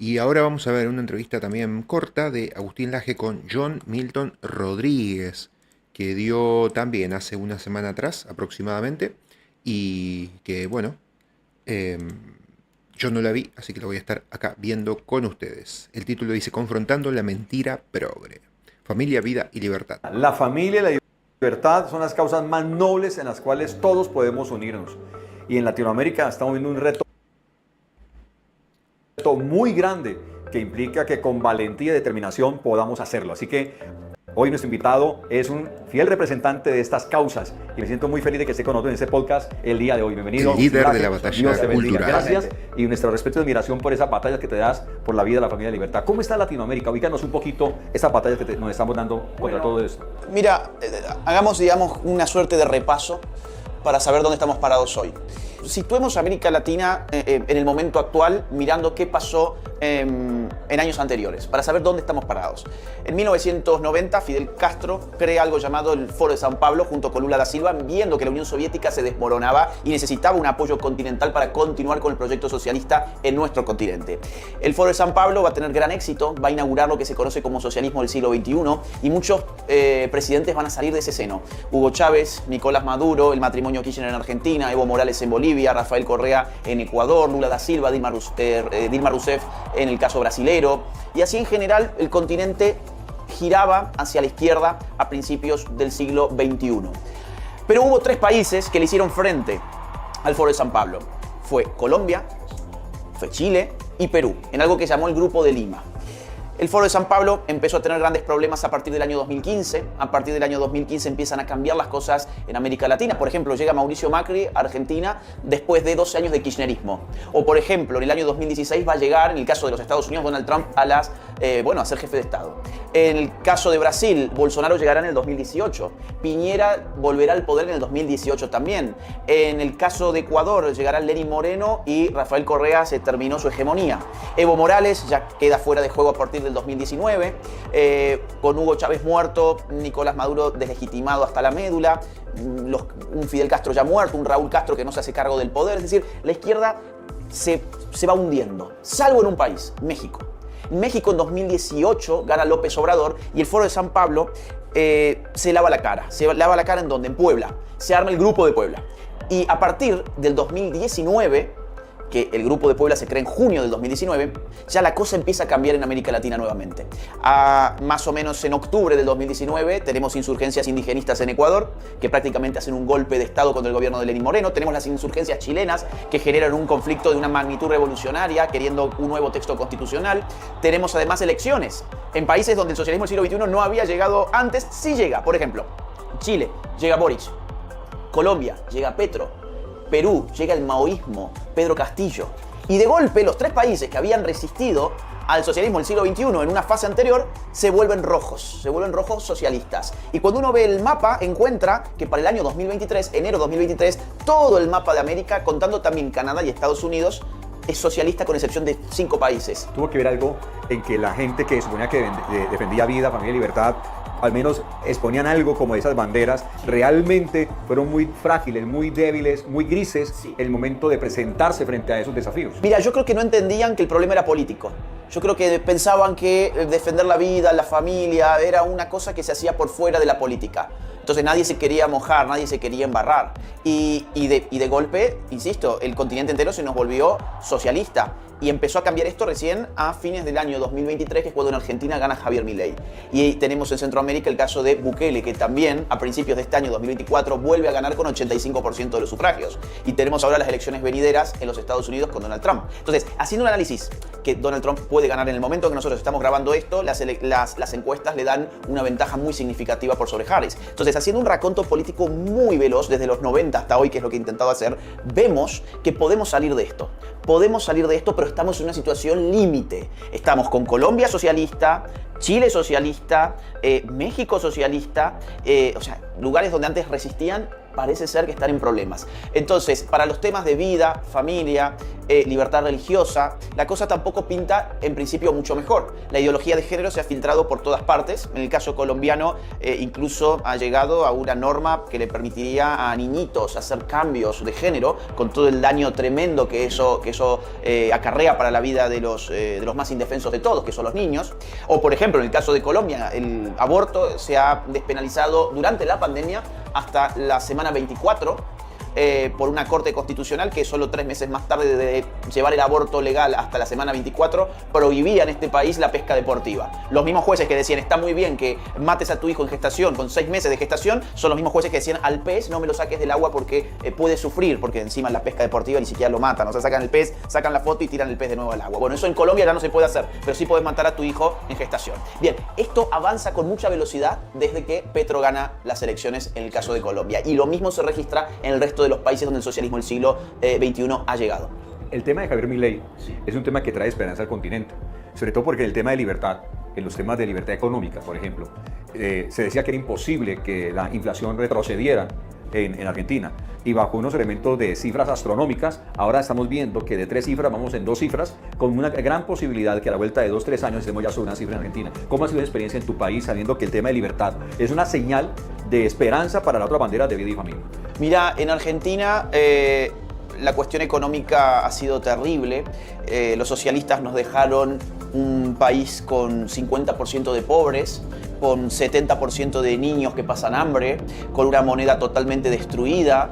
Y ahora vamos a ver una entrevista también corta de Agustín Laje con John Milton Rodríguez, que dio también hace una semana atrás aproximadamente, y que bueno, em, yo no la vi, así que la voy a estar acá viendo con ustedes. El título dice Confrontando la mentira progre. Familia, vida y libertad. La familia y la libertad son las causas más nobles en las cuales todos podemos unirnos. Y en Latinoamérica estamos viendo un reto muy grande que implica que con valentía y determinación podamos hacerlo. Así que hoy nuestro invitado es un fiel representante de estas causas y me siento muy feliz de que esté con nosotros en este podcast el día de hoy. Bienvenido. El líder de la batalla Dios te bendiga. cultural. Gracias y nuestro respeto y admiración por esas batallas que te das por la vida, la familia y la libertad. ¿Cómo está Latinoamérica? Ubícanos un poquito esas batallas que nos estamos dando contra todo esto. Mira, hagamos, digamos, una suerte de repaso para saber dónde estamos parados hoy. Situemos a América Latina en el momento actual, mirando qué pasó en años anteriores, para saber dónde estamos parados. En 1990, Fidel Castro crea algo llamado el Foro de San Pablo junto con Lula da Silva, viendo que la Unión Soviética se desmoronaba y necesitaba un apoyo continental para continuar con el proyecto socialista en nuestro continente. El Foro de San Pablo va a tener gran éxito, va a inaugurar lo que se conoce como socialismo del siglo XXI y muchos presidentes van a salir de ese seno. Hugo Chávez, Nicolás Maduro, el matrimonio Kirchner en Argentina, Evo Morales en Bolivia, Rafael Correa en Ecuador, Lula da Silva, Dilma Rousseff en el caso brasilero. Y así en general el continente giraba hacia la izquierda a principios del siglo XXI. Pero hubo tres países que le hicieron frente al Foro de San Pablo. Fue Colombia, fue Chile y Perú, en algo que llamó el Grupo de Lima. El Foro de San Pablo empezó a tener grandes problemas a partir del año 2015. A partir del año 2015 empiezan a cambiar las cosas en América Latina. Por ejemplo, llega Mauricio Macri a Argentina después de 12 años de kirchnerismo. O por ejemplo, en el año 2016 va a llegar, en el caso de los Estados Unidos, Donald Trump a ser jefe de Estado. En el caso de Brasil, Bolsonaro llegará en el 2018. Piñera volverá al poder en el 2018 también. En el caso de Ecuador, llegará Lenín Moreno y Rafael Correa se terminó su hegemonía. Evo Morales ya queda fuera de juego a partir del 2019, con Hugo Chávez muerto, Nicolás Maduro deslegitimado hasta la médula, un Fidel Castro ya muerto, un Raúl Castro que no se hace cargo del poder. Es decir, la izquierda se va hundiendo, salvo en un país, México. México en 2018 gana López Obrador y el Foro de San Pablo se lava la cara. ¿Se lava la cara en dónde? En Puebla. Se arma el Grupo de Puebla. Y a partir del 2019, que el Grupo de Puebla se crea en junio del 2019, ya la cosa empieza a cambiar en América Latina nuevamente. Más o menos en octubre del 2019 tenemos insurgencias indigenistas en Ecuador, que prácticamente hacen un golpe de Estado contra el gobierno de Lenín Moreno. Tenemos las insurgencias chilenas, que generan un conflicto de una magnitud revolucionaria, queriendo un nuevo texto constitucional. Tenemos además elecciones en países donde el socialismo del siglo XXI no había llegado antes, sí llega. Por ejemplo, Chile, llega Boric. Colombia, llega Petro. Perú, llega el maoísmo, Pedro Castillo. Y de golpe los tres países que habían resistido al socialismo del siglo XXI en una fase anterior se vuelven rojos socialistas. Y cuando uno ve el mapa encuentra que para el año 2023, enero 2023, todo el mapa de América, contando también Canadá y Estados Unidos, es socialista con excepción de 5 países. Tuvo que ver algo en que la gente que suponía que defendía vida, familia y libertad, al menos exponían algo como esas banderas, realmente fueron muy frágiles, muy débiles, muy grises en el momento de presentarse frente a esos desafíos. Mira, yo creo que no entendían que el problema era político. Yo creo que pensaban que defender la vida, la familia, era una cosa que se hacía por fuera de la política. Entonces nadie se quería mojar, nadie se quería embarrar. Y de golpe, insisto, el continente entero se nos volvió socialista. Y empezó a cambiar esto recién a fines del año 2023, que es cuando en Argentina gana Javier Milei. Y tenemos en Centroamérica el caso de Bukele, que también a principios de este año 2024 vuelve a ganar con 85% de los sufragios. Y tenemos ahora las elecciones venideras en los Estados Unidos con Donald Trump. Entonces, haciendo un análisis que Donald Trump puede ganar en el momento que nosotros estamos grabando esto, las encuestas le dan una ventaja muy significativa por sobre Harris. Entonces, haciendo un raconto político muy veloz desde los 90 hasta hoy, que es lo que he intentado hacer, vemos que podemos salir de esto. Podemos salir de esto, pero estamos en una situación límite. Estamos con Colombia socialista, Chile socialista, México socialista, lugares donde antes resistían parece ser que están en problemas. Entonces, para los temas de vida, familia, libertad religiosa, la cosa tampoco pinta en principio mucho mejor. La ideología de género se ha filtrado por todas partes. En el caso colombiano, incluso ha llegado a una norma que le permitiría a niñitos hacer cambios de género, con todo el daño tremendo que eso acarrea para la vida de los más indefensos de todos, que son los niños. O, por ejemplo, en el caso de Colombia, el aborto se ha despenalizado durante la pandemia hasta la semana 24, por una corte constitucional que solo 3 meses más tarde de llevar el aborto legal hasta la semana 24 prohibía en este país la pesca deportiva. Los mismos jueces que decían está muy bien que mates a tu hijo en gestación con 6 meses de gestación son los mismos jueces que decían al pez no me lo saques del agua porque puede sufrir, porque encima en la pesca deportiva ni siquiera lo matan, o sea, sacan el pez, sacan la foto y tiran el pez de nuevo al agua. Bueno, eso en Colombia ya no se puede hacer, pero sí puedes matar a tu hijo en gestación. Bien, esto avanza con mucha velocidad desde que Petro gana las elecciones en el caso de Colombia, y lo mismo se registra en el resto de los países donde el socialismo del siglo XXI ha llegado. El tema de Javier Milei es un tema que trae esperanza al continente, sobre todo porque el tema de libertad, en los temas de libertad económica, por ejemplo, se decía que era imposible que la inflación retrocediera en Argentina, y bajo unos elementos de cifras astronómicas, ahora estamos viendo que de 3 cifras vamos en 2 cifras, con una gran posibilidad de que a la vuelta de 2-3 años estemos ya sobre una cifra en Argentina. ¿Cómo ha sido la experiencia en tu país sabiendo que el tema de libertad es una señal de esperanza para la otra bandera de vida y familia? Mira, en Argentina la cuestión económica ha sido terrible. Los socialistas nos dejaron un país con 50% de pobres, con 70% de niños que pasan hambre, con una moneda totalmente destruida,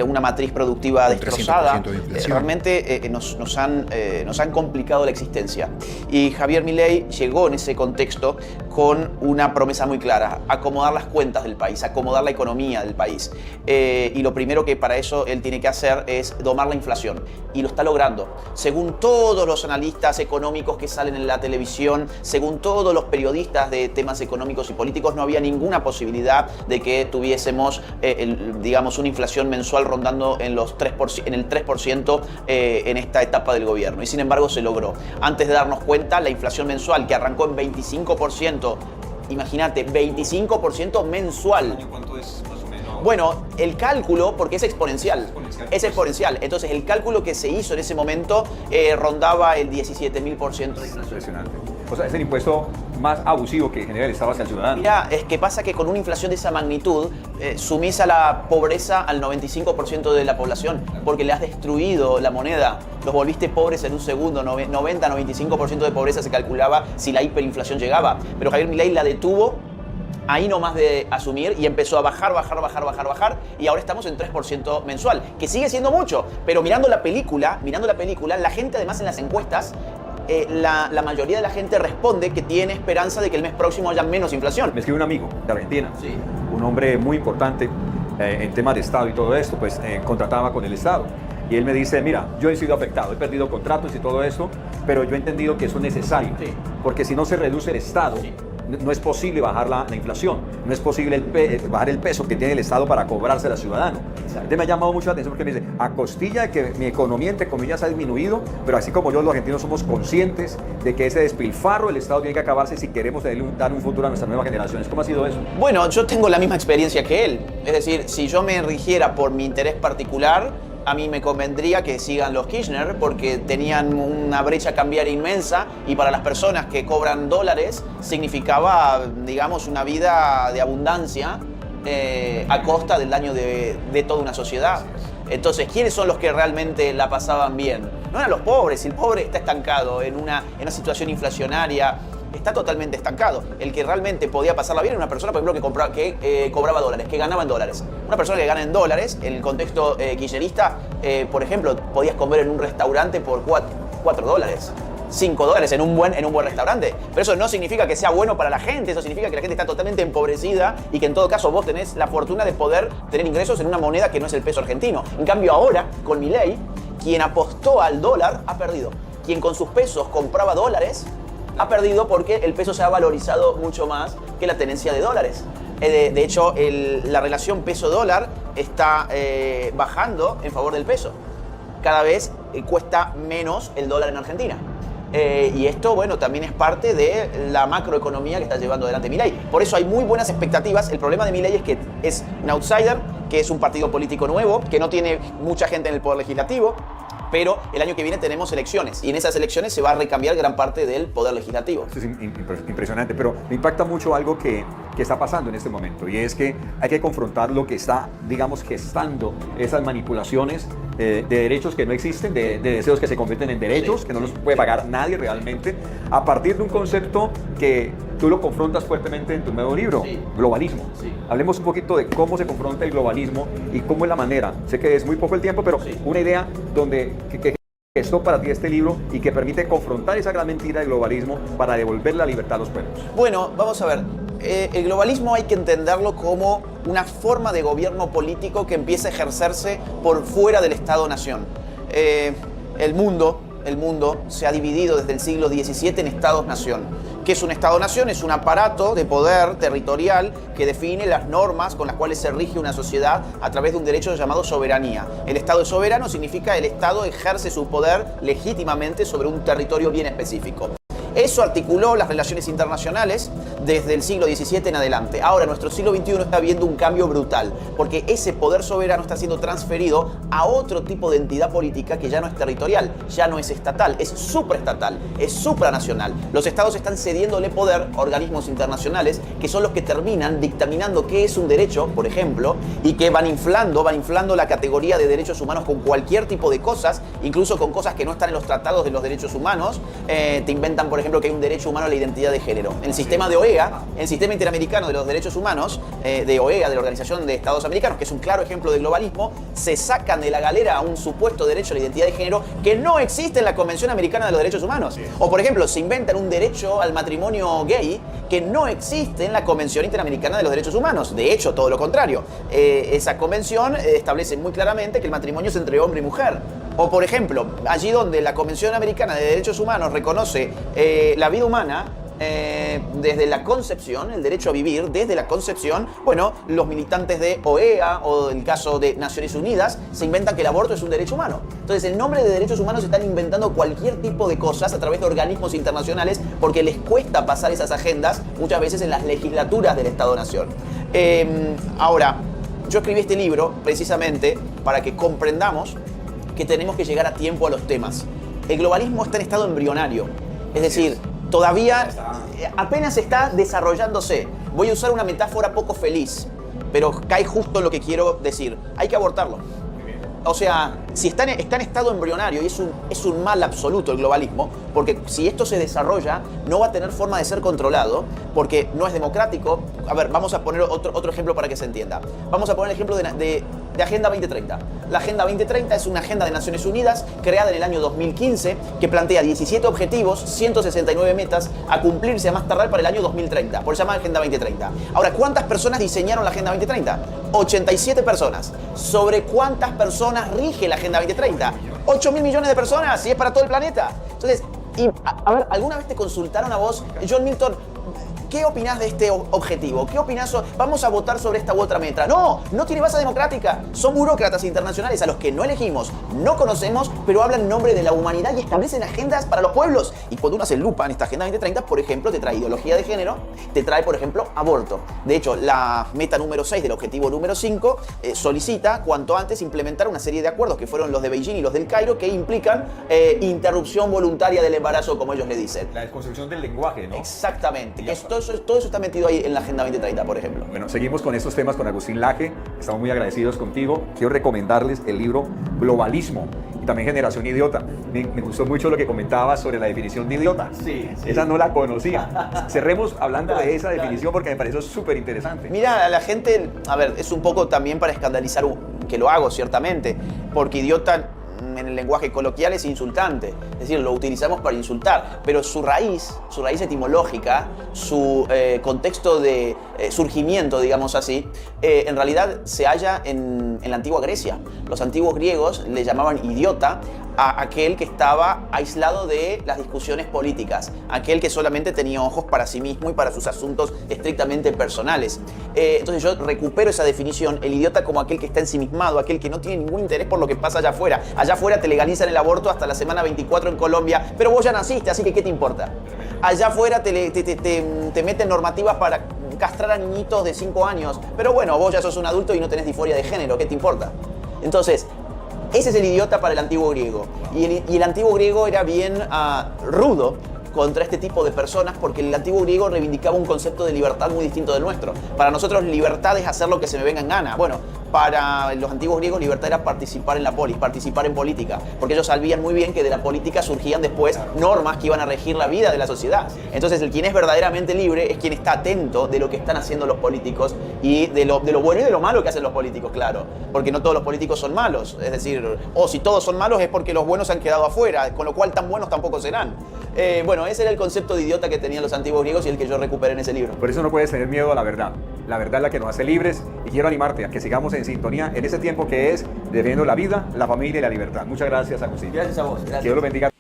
una matriz productiva destrozada. Realmente nos han complicado la existencia. Y Javier Milei llegó en ese contexto con una promesa muy clara: acomodar las cuentas del país, acomodar la economía del país. Y lo primero que para eso él tiene que hacer es domar la inflación. Y lo está logrando. Según todos los analistas económicos que salen en la televisión, según todos los periodistas de temas económicos y políticos, no había ninguna posibilidad de que tuviésemos, digamos, una inflación mensual rondando en el 3% en esta etapa del gobierno. Y sin embargo se logró. Antes de darnos cuenta, la inflación mensual, que arrancó en 25%, imagínate, 25% mensual. ¿Cuánto es más o menos? Bueno, el cálculo, porque es exponencial. Es exponencial. Entonces el cálculo que se hizo en ese momento rondaba el 17.000%. Impresionante. O sea, es el impuesto más abusivo que genera el Estado hacia el ciudadano. Mira, es que pasa que con una inflación de esa magnitud sumís a la pobreza al 95% de la población, porque le has destruido la moneda, los volviste pobres en un segundo. 90-95% de pobreza se calculaba si la hiperinflación llegaba, pero Javier Milei la detuvo ahí nomás de asumir y empezó a bajar, y ahora estamos en 3% mensual, que sigue siendo mucho, pero mirando la película, la gente además en las encuestas, la mayoría de la gente responde que tiene esperanza de que el mes próximo haya menos inflación. Me escribe un amigo de Argentina, Sí. un hombre muy importante en temas de Estado y todo esto, pues contrataba con el Estado. Y él me dice, mira, yo he sido afectado, he perdido contratos y todo eso, pero yo he entendido que eso es necesario, Sí. porque si no se reduce el Estado, Sí. no es posible bajar la inflación, no es posible bajar el peso que tiene el Estado para cobrarse al ciudadano. Entonces me ha llamado mucho la atención porque me dice, a costilla de que mi economía, entre comillas, ha disminuido, pero así como yo, los argentinos somos conscientes de que ese despilfarro del Estado tiene que acabarse si queremos dar un futuro a nuestras nuevas generaciones. ¿Cómo ha sido eso? Bueno, yo tengo la misma experiencia que él. Es decir, si yo me rigiera por mi interés particular, a mí me convendría que sigan los Kirchner porque tenían una brecha cambiaria inmensa y para las personas que cobran dólares significaba, digamos, una vida de abundancia a costa del daño de toda una sociedad. Entonces, ¿quiénes son los que realmente la pasaban bien? No eran los pobres. El pobre está estancado en una situación inflacionaria. Está totalmente estancado. El que realmente podía pasarla bien era una persona, por ejemplo, que cobraba dólares, que ganaba en dólares. Una persona que gana en dólares, en el contexto kirchnerista, por ejemplo, podías comer en un restaurante por $4, $5 en un buen restaurante. Pero eso no significa que sea bueno para la gente, eso significa que la gente está totalmente empobrecida y que en todo caso vos tenés la fortuna de poder tener ingresos en una moneda que no es el peso argentino. En cambio ahora, con Milei, quien apostó al dólar ha perdido. Quien con sus pesos compraba dólares ha perdido porque el peso se ha valorizado mucho más que la tenencia de dólares. De hecho, la relación peso-dólar está bajando en favor del peso. Cada vez cuesta menos el dólar en Argentina. Y esto, bueno, también es parte de la macroeconomía que está llevando adelante Milei. Por eso hay muy buenas expectativas. El problema de Milei es que es un outsider, que es un partido político nuevo, que no tiene mucha gente en el poder legislativo, pero el año que viene tenemos elecciones y en esas elecciones se va a recambiar gran parte del poder legislativo. Esto es impresionante, pero me impacta mucho algo que está pasando en este momento, y es que hay que confrontar lo que está, digamos, gestando esas manipulaciones de derechos que no existen, de deseos que se convierten en derechos, que no los puede pagar nadie realmente, a partir de un concepto que tú lo confrontas fuertemente en tu nuevo libro, globalismo. Hablemos un poquito de cómo se confronta el globalismo y cómo es la manera. Sé que es muy poco el tiempo, pero una idea que gestó para ti este libro y que permite confrontar esa gran mentira del globalismo para devolver la libertad a los pueblos. Bueno, vamos a ver. El globalismo hay que entenderlo como una forma de gobierno político que empieza a ejercerse por fuera del Estado-nación. El mundo se ha dividido desde el siglo XVII en Estados-nación. ¿Qué es un Estado-nación? Es un aparato de poder territorial que define las normas con las cuales se rige una sociedad a través de un derecho llamado soberanía. El Estado es soberano significa el Estado ejerce su poder legítimamente sobre un territorio bien específico. Eso articuló las relaciones internacionales desde el siglo XVII en adelante. Ahora, nuestro siglo XXI está viendo un cambio brutal, porque ese poder soberano está siendo transferido a otro tipo de entidad política que ya no es territorial, ya no es estatal, es supraestatal, es supranacional. Los estados están cediéndole poder a organismos internacionales que son los que terminan dictaminando qué es un derecho, por ejemplo, y que van inflando la categoría de derechos humanos con cualquier tipo de cosas, incluso con cosas que no están en los tratados de los derechos humanos. Te inventan, por ejemplo, que hay un derecho humano a la identidad de género. En el sistema de OEA, el sistema interamericano de los derechos humanos, de OEA, de la Organización de Estados Americanos, que es un claro ejemplo de globalismo, se sacan de la galera a un supuesto derecho a la identidad de género que no existe en la Convención Americana de los Derechos Humanos. O, por ejemplo, se inventan un derecho al matrimonio gay que no existe en la Convención Interamericana de los Derechos Humanos. De hecho, todo lo contrario. Esa convención establece muy claramente que el matrimonio es entre hombre y mujer. O, por ejemplo, allí donde la Convención Americana de Derechos Humanos reconoce la vida humana desde la concepción, el derecho a vivir desde la concepción, bueno, los militantes de OEA o el caso de Naciones Unidas se inventan que el aborto es un derecho humano. Entonces, en nombre de derechos humanos están inventando cualquier tipo de cosas a través de organismos internacionales porque les cuesta pasar esas agendas muchas veces en las legislaturas del Estado-Nación. Ahora, yo escribí este libro precisamente para que comprendamos que tenemos que llegar a tiempo a los temas. El globalismo está en estado embrionario, es decir, todavía apenas está desarrollándose. Voy a usar una metáfora poco feliz, pero cae justo en lo que quiero decir. Hay que abortarlo. O sea, si está en estado embrionario y es un mal absoluto el globalismo, porque si esto se desarrolla no va a tener forma de ser controlado, porque no es democrático. A ver, vamos a poner otro ejemplo para que se entienda. Vamos a poner el ejemplo de Agenda 2030. La Agenda 2030 es una agenda de Naciones Unidas creada en el año 2015 que plantea 17 objetivos, 169 metas a cumplirse a más tardar para el año 2030. Por eso se llama Agenda 2030. Ahora, ¿cuántas personas diseñaron la Agenda 2030? 87 personas. ¿Sobre cuántas personas rige la Agenda 2030? 8.000 millones de personas y es para todo el planeta. Entonces, a ver, ¿alguna vez te consultaron a vos, John Milton, ¿qué opinás de este objetivo? ¿Qué opinás? ¿Vamos a votar sobre esta u otra meta? No, no tiene base democrática. Son burócratas internacionales a los que no elegimos, no conocemos, pero hablan en nombre de la humanidad y establecen agendas para los pueblos. Y cuando uno hace lupa en esta Agenda 2030, por ejemplo, te trae ideología de género, te trae, por ejemplo, aborto. De hecho, la meta número 6 del objetivo número 5 solicita cuanto antes implementar una serie de acuerdos que fueron los de Beijing y los del Cairo que implican interrupción voluntaria del embarazo, como ellos le dicen. La desconstrucción del lenguaje, ¿no? Exactamente. Todo eso está metido ahí en la Agenda 2030, por ejemplo. Bueno, seguimos con estos temas con Agustín Laje. Estamos muy agradecidos contigo. Quiero recomendarles el libro Globalismo y también Generación Idiota. Me gustó mucho lo que comentabas sobre la definición de idiota. Sí. Esa no la conocía. Cerremos hablando de esa definición porque me pareció súper interesante. Mira, a la gente, a ver, es un poco también para escandalizar, que lo hago ciertamente, porque idiota en el lenguaje coloquial es insultante, es decir, lo utilizamos para insultar, pero su raíz etimológica, su contexto de surgimiento, digamos así, en realidad se halla en la antigua Grecia. Los antiguos griegos le llamaban idiota a aquel que estaba aislado de las discusiones políticas, aquel que solamente tenía ojos para sí mismo y para sus asuntos estrictamente personales. Entonces yo recupero esa definición, el idiota como aquel que está ensimismado, aquel que no tiene ningún interés por lo que pasa allá afuera. Allá afuera te legalizan el aborto hasta la semana 24 en Colombia, pero vos ya naciste, así que ¿qué te importa? Allá afuera te meten normativas para castrar a niñitos de 5 años. Pero bueno, vos ya sos un adulto y no tenés disforia de género, ¿qué te importa? Entonces, ese es el idiota para el antiguo griego. Y el antiguo griego era bien rudo contra este tipo de personas porque el antiguo griego reivindicaba un concepto de libertad muy distinto del nuestro. Para nosotros libertad es hacer lo que se me venga en gana. Bueno, para los antiguos griegos libertad era participar en la polis, participar en política, porque ellos sabían muy bien que de la política surgían después normas que iban a regir la vida de la sociedad. Entonces el quien es verdaderamente libre es quien está atento de lo que están haciendo los políticos y de lo bueno y de lo malo que hacen los políticos, claro, porque no todos los políticos son malos, es decir, o si todos son malos es porque los buenos han quedado afuera, con lo cual tan buenos tampoco serán. Bueno, ese era el concepto de idiota que tenían los antiguos griegos y el que yo recuperé en ese libro. Por eso no puedes tener miedo a la verdad. La verdad es la que nos hace libres y quiero animarte a que sigamos en sintonía en ese tiempo que es defendiendo la vida, la familia y la libertad. Muchas gracias, Agustín. Gracias a vos. Gracias. Dios los bendiga.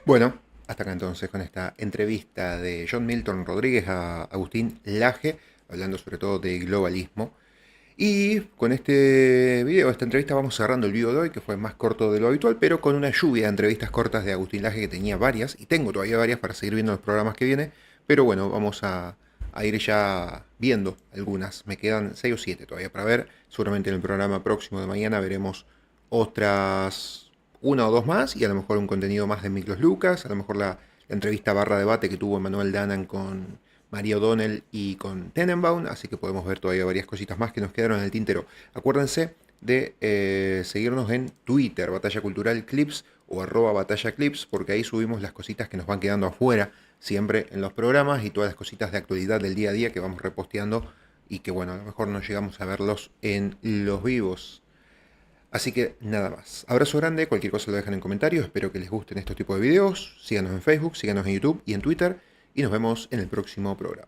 Bueno, hasta acá entonces con esta entrevista de John Milton Rodríguez a Agustín Laje, hablando sobre todo de globalismo. Y con este video, esta entrevista, vamos cerrando el video de hoy, que fue más corto de lo habitual, pero con una lluvia de entrevistas cortas de Agustín Laje, que tenía varias, y tengo todavía varias para seguir viendo los programas que vienen, pero bueno, vamos a ir ya viendo algunas. Me quedan 6 o 7 todavía para ver. Seguramente en el programa próximo de mañana veremos otras 1 o 2 más, y a lo mejor un contenido más de Miklos Lucas, a lo mejor la entrevista barra debate que tuvo Emanuel Danan con María O'Donnell y con Tenenbaum, así que podemos ver todavía varias cositas más que nos quedaron en el tintero. Acuérdense de seguirnos en Twitter, Batalla Cultural Clips o @BatallaClips, porque ahí subimos las cositas que nos van quedando afuera siempre en los programas y todas las cositas de actualidad del día a día que vamos reposteando y que bueno, a lo mejor no llegamos a verlos en los vivos. Así que nada más. Abrazo grande, cualquier cosa lo dejan en comentarios, espero que les gusten estos tipos de videos. Síganos en Facebook, síganos en YouTube y en Twitter y nos vemos en el próximo programa.